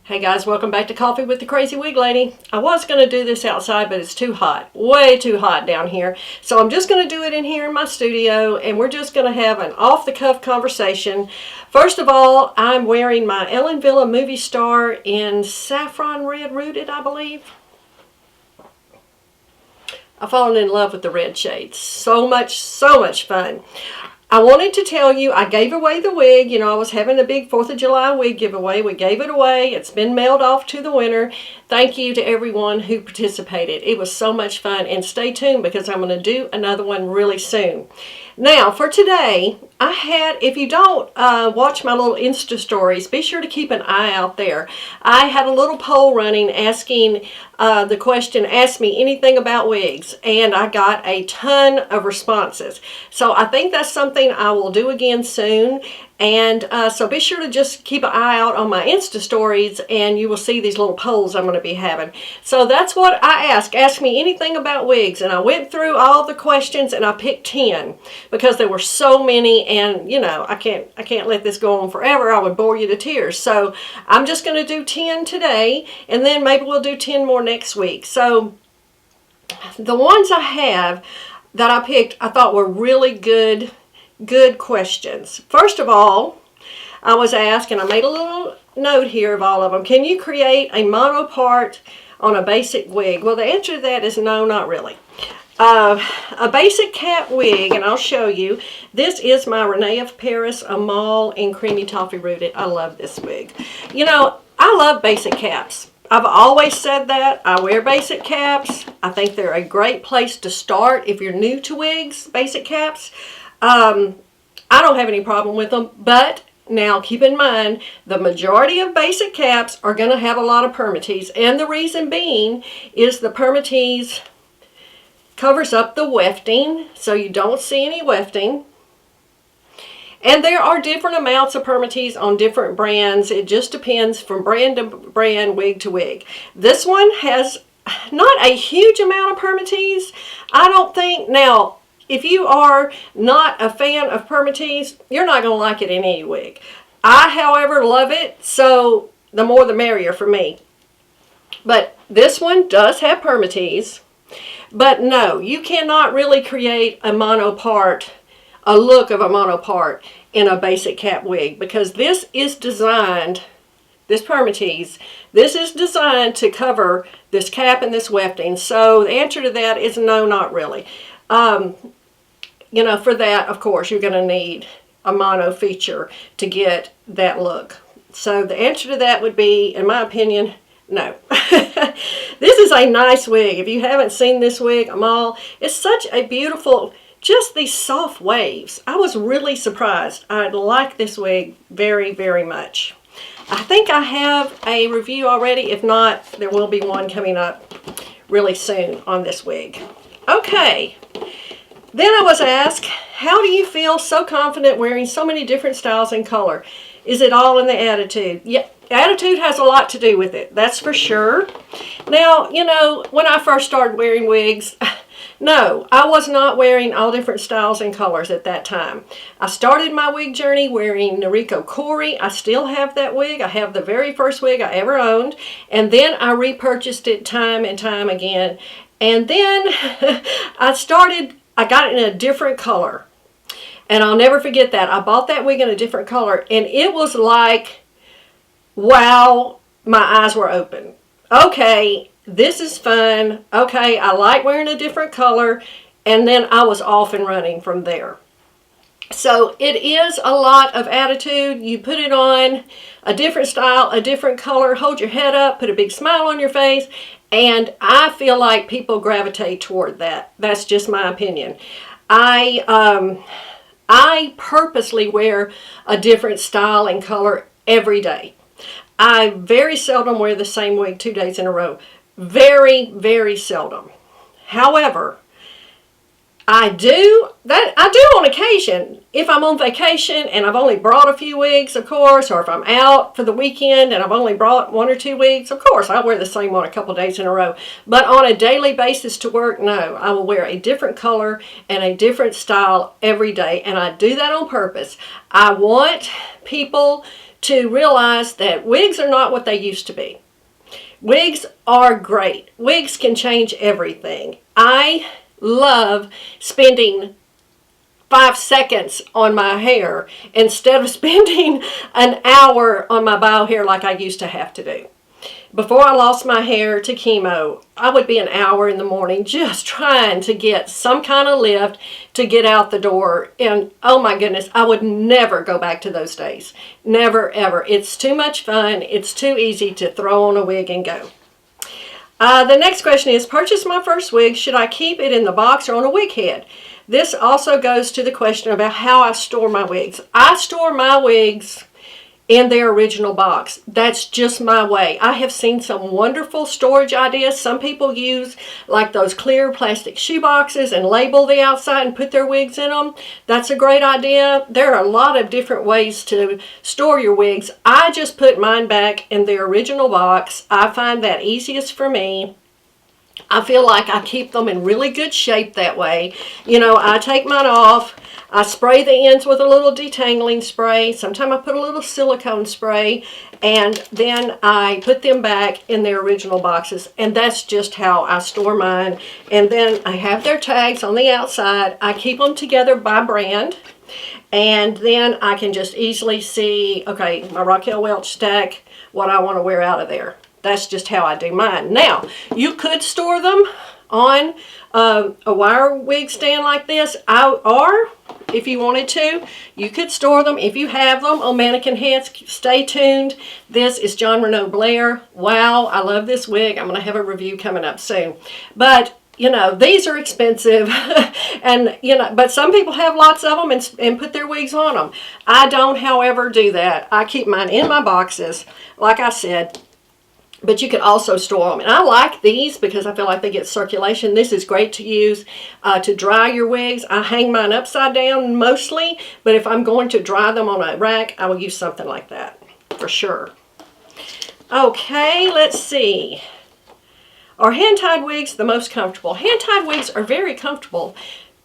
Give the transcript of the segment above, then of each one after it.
Hey guys, welcome back to Coffee with the Crazywiglady. I was going to do this outside, but it's too hot. Way too hot down here. So I'm just going to do it in here in my studio, and we're just going to have an off-the-cuff conversation. First of all, I'm wearing my Ellen Wille Movie Star in Safran Red Rooted, I believe. I've fallen in love with the red shades. So much fun. I wanted to tell you, I gave away the wig. You know, I was having a big 4th of July wig giveaway. We gave it away. It's been mailed off to the winner. Thank you to everyone who participated. It was so much fun. And stay tuned because I'm going to do another one really soon. Now, for today, I had, if you don't watch my little Insta stories, be sure to keep an eye out there. I had a little poll running asking the question, ask me anything about wigs, and I got a ton of responses. So I think that's something I will do again soon. And so be sure to just keep an eye out on my Insta stories, and you will see these little polls I'm going to be having. So that's what I asked. Ask me anything about wigs. And I went through all the questions, and I picked 10 because there were so many, and you know, I can't let this go on forever. I would bore you to tears. So I'm just going to do 10 today, and then maybe we'll do 10 more next week. So the ones I have that I picked, I thought were really good questions. First of all, I was asked, and I made a little note here of all of them, can you create a monopart on a basic wig? Well, the answer to that is no, not really. A basic cap wig, and I'll show you. This is my Rene of Paris Amal in Creamy Toffee Rooted. I love this wig. You know, I love basic caps. I've always said that. I wear basic caps. I think they're a great place to start if you're new to wigs, basic caps. I don't have any problem with them, but now keep in mind the majority of basic caps are going to have a lot of permatease, and the reason being is the permatease covers up the wefting so you don't see any wefting. And there are different amounts of permatease on different brands. It just depends from brand to brand, wig to wig. This one has not a huge amount of permatease, I don't think. Now, if you are not a fan of permatease, you're not going to like it in any wig. I, however, love it, so the more the merrier for me. But this one does have permatease. But no, you cannot really create a monopart, a look of a monopart in a basic cap wig, because this is designed, this permatease, this is designed to cover this cap and this wefting. So the answer to that is no, not really. You know, for that, of course, you're going to need a mono feature to get that look. So the answer to that would be, in my opinion, no. This is a nice wig. If you haven't seen this wig, Amal, it's such a beautiful, just these soft waves. I was really surprised. I like this wig very, very much. I think I have a review already. If not, there will be one coming up really soon on this wig. Okay. Then I was asked, how do you feel so confident wearing so many different styles and color? Is it all in the attitude? Yeah, attitude has a lot to do with it, that's for sure. Now, you know, when I first started wearing wigs, no, I was not wearing all different styles and colors at that time. I started my wig journey wearing Noriko Corey. I still have that wig. I have the very first wig I ever owned. And then I repurchased it time and time again. And then I got it in a different color. And I'll never forget that. I bought that wig in a different color, and it was like, wow, my eyes were open. Okay, this is fun. Okay, I like wearing a different color. And then I was off and running from there. So it is a lot of attitude. You put it on, a different style, a different color, hold your head up, put a big smile on your face, and I feel like people gravitate toward that. That's just my opinion. I purposely wear a different style and color every day. I very seldom wear the same wig 2 days in a row. Very, very seldom. However, I do on occasion. If I'm on vacation and I've only brought a few wigs, of course, or if I'm out for the weekend and I've only brought 1 or 2 wigs, of course, I'll wear the same one a couple days in a row. But on a daily basis to work, no. I will wear a different color and a different style every day, and I do that on purpose. I want people to realize that wigs are not what they used to be. Wigs are great. Wigs can change everything. I love spending 5 seconds on my hair instead of spending an hour on my bio hair like I used to have to do. Before I lost my hair to chemo, I would be an hour in the morning just trying to get some kind of lift to get out the door. And oh my goodness, I would never go back to those days. Never, ever. It's too much fun. It's too easy to throw on a wig and go. The next question is, purchase my first wig. Should I keep it in the box or on a wig head? This also goes to the question about how I store my wigs. I store my wigs in their original box. That's just my way. I have seen some wonderful storage ideas. Some people use like those clear plastic shoe boxes and label the outside and put their wigs in them. That's a great idea. There are a lot of different ways to store your wigs. I just put mine back in their original box. I find that easiest for me. I feel like I keep them in really good shape that way. You know, I take mine off. I spray the ends with a little detangling spray. Sometimes I put a little silicone spray, and then I put them back in their original boxes, and that's just how I store mine. And then I have their tags on the outside. I keep them together by brand, and then I can just easily see, okay, my Raquel Welch stack, what I want to wear out of there. That's just how I do mine. Now, you could store them on a wire wig stand like this, or if you wanted to, you could store them if you have them on mannequin heads. Stay tuned. This is John Renaud Blair. Wow, I love this wig. I'm going to have a review coming up soon. But you know, these are expensive, and you know, but some people have lots of them and put their wigs on them. I don't, however, do that. I keep mine in my boxes, like I said. But you can also store them. And I like these because I feel like they get circulation. This is great to use to dry your wigs. I hang mine upside down mostly, but if I'm going to dry them on a rack, I will use something like that for sure. Okay, let's see. Are hand-tied wigs the most comfortable? Hand-tied wigs are very comfortable,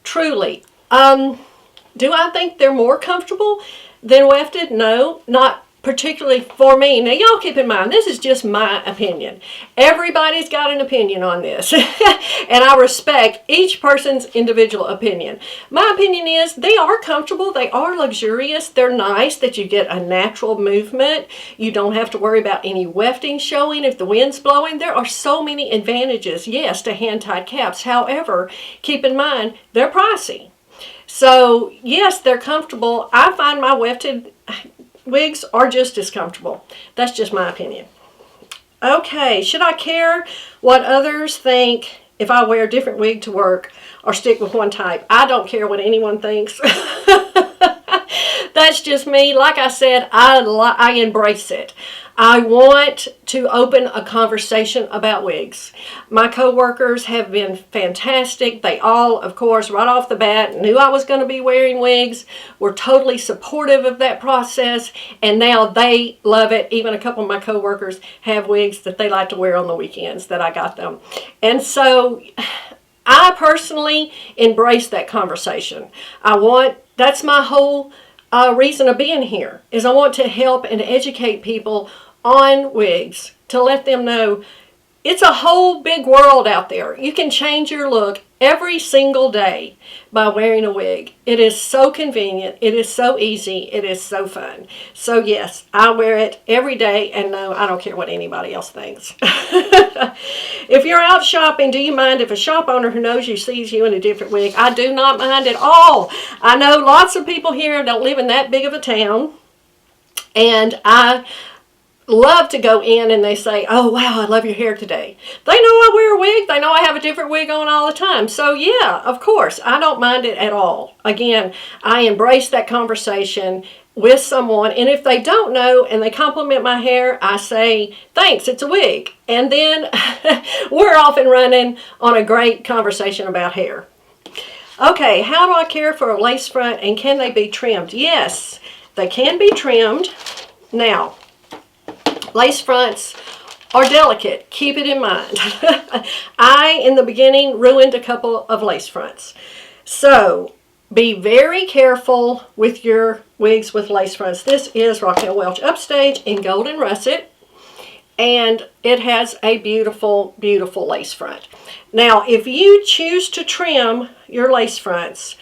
truly. Do I think they're more comfortable than wefted? No, not particularly for me. Now, y'all keep in mind, this is just my opinion. Everybody's got an opinion on this, and I respect each person's individual opinion. My opinion is they are comfortable, they are luxurious, they're nice that you get a natural movement. You don't have to worry about any wefting showing if the wind's blowing. There are so many advantages, yes, to hand-tied caps. However, keep in mind, they're pricey. So, yes, they're comfortable. I find my wefted wigs are just as comfortable. That's just my opinion. Okay, should I care what others think if I wear a different wig to work or stick with one type? I don't care what anyone thinks. That's just me. Like I said, I embrace it. I want to open a conversation about wigs. My co-workers have been fantastic. They all, of course, right off the bat knew I was going to be wearing wigs, were totally supportive of that process, and now they love it. Even a couple of my co-workers have wigs that they like to wear on the weekends that I got them. And so I personally embrace that conversation. That's my whole reason of being here, is I want to help and educate people on wigs, to let them know it's a whole big world out there. You can change your look every single day by wearing a wig. It is so convenient. It is so easy. It is so fun. So yes, I wear it every day, and no, I don't care what anybody else thinks. If you're out shopping, do you mind if a shop owner who knows you sees you in a different wig? I do not mind at all. I know lots of people here don't live in that big of a town, and I love to go in and they say, oh wow, I love your hair today. They know I wear a wig. They know I have a different wig on all the time. So yeah, of course, I don't mind it at all. Again, I embrace that conversation with someone, and if they don't know and they compliment my hair, I say, thanks, it's a wig. And then we're off and running on a great conversation about hair. Okay, how do I care for a lace front and can they be trimmed? Yes, they can be trimmed. Now, lace fronts are delicate. Keep it in mind. I, in the beginning, ruined a couple of lace fronts. So, be very careful with your wigs with lace fronts. This is Raquel Welch Upstage in Golden Russet, and it has a beautiful, beautiful lace front. Now, if you choose to trim your lace fronts,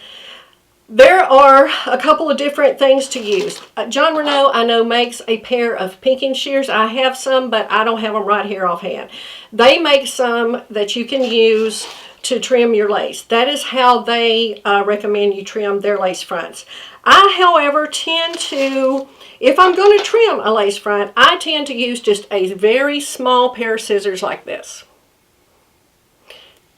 there are a couple of different things to use. John Rene, I know, makes a pair of pinking shears. I have some, but I don't have them right here offhand. They make some that you can use to trim your lace. That is how they recommend you trim their lace fronts. I, however, tend to, if I'm going to trim a lace front, I tend to use just a very small pair of scissors like this.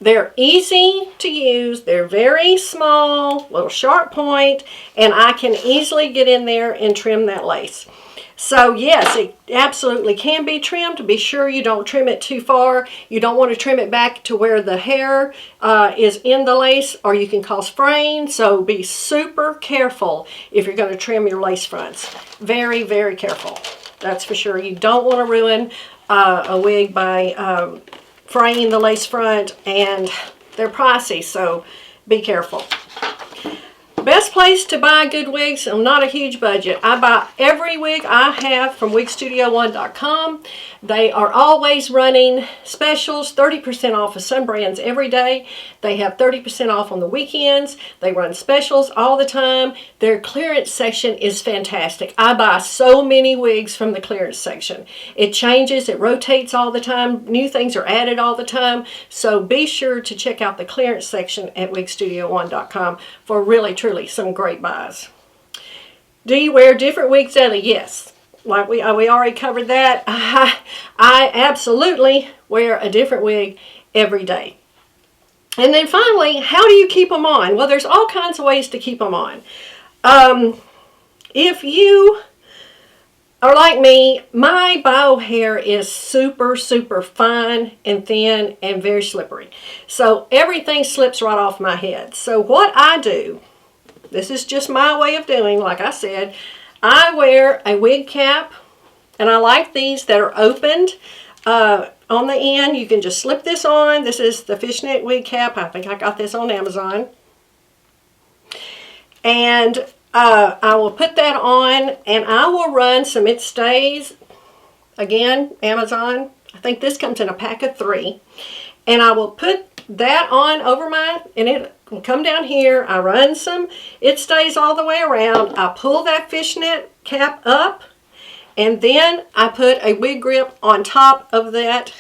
They're easy to use, they're very small, little sharp point, and I can easily get in there and trim that lace. So yes, it absolutely can be trimmed. Be sure you don't trim it too far. You don't want to trim it back to where the hair is in the lace, or you can cause fraying. So be super careful if you're going to trim your lace fronts. Very, very careful. That's for sure. You don't want to ruin a wig by fraying the lace front, and they're pricey, so be careful. Best place to buy good wigs, and not a huge budget. I buy every wig I have from wigstudio1.com. They are always running specials, 30% off of some brands every day. They have 30% off on the weekends. They run specials all the time. Their clearance section is fantastic. I buy so many wigs from the clearance section. It changes, it rotates all the time. New things are added all the time. So be sure to check out the clearance section at wigstudio1.com for really, truly some great buys. Do you wear different wigs daily? Yes. Like we already covered that. I absolutely wear a different wig every day. And then finally, how do you keep them on? Well, there's all kinds of ways to keep them on. If you are like me, my bio hair is super, super fine and thin and very slippery. So everything slips right off my head. So what I do, this is just my way of doing, like I said, I wear a wig cap, and I like these that are opened on the end. You can just slip this on. This is the fishnet wig cap. I think I got this on Amazon. And I will put that on, and I will run some It Stays. Again, Amazon. I think this comes in a pack of 3. And I will put that on over and it will come down here. I run some It Stays all the way around. I pull that fishnet cap up, and then I put a wig grip on top of that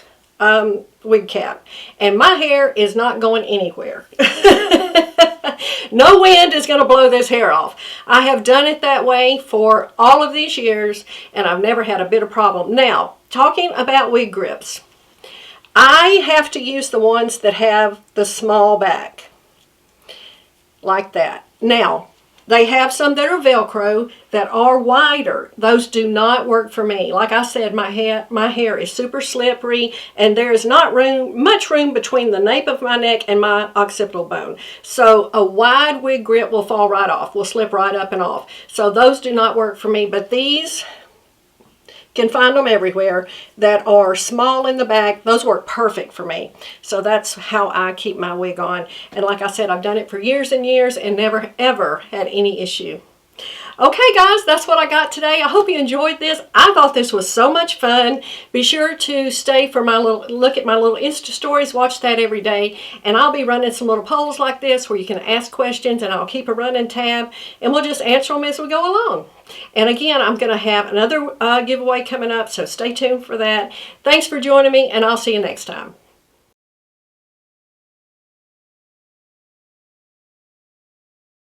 wig cap. And my hair is not going anywhere. No wind is going to blow this hair off. I have done it that way for all of these years, and I've never had a bit of problem. Now, talking about wig grips, I have to use the ones that have the small back, like that. Now, they have some that are Velcro that are wider. Those do not work for me. Like I said, my hair is super slippery, and there is not much room between the nape of my neck and my occipital bone. So a wide wig grip will fall right off, will slip right up and off. So those do not work for me, but these, can find them everywhere, that are small in the back. Those work perfect for me. So that's how I keep my wig on. And like I said, I've done it for years and years and never ever had any issue. Okay guys, that's what I got today. I hope you enjoyed this. I thought this was so much fun. Be sure to stay for my look at my little Insta stories. Watch that every day. And I'll be running some little polls like this where you can ask questions, and I'll keep a running tab, and we'll just answer them as we go along. And again, I'm going to have another giveaway coming up, so stay tuned for that. Thanks for joining me, and I'll see you next time.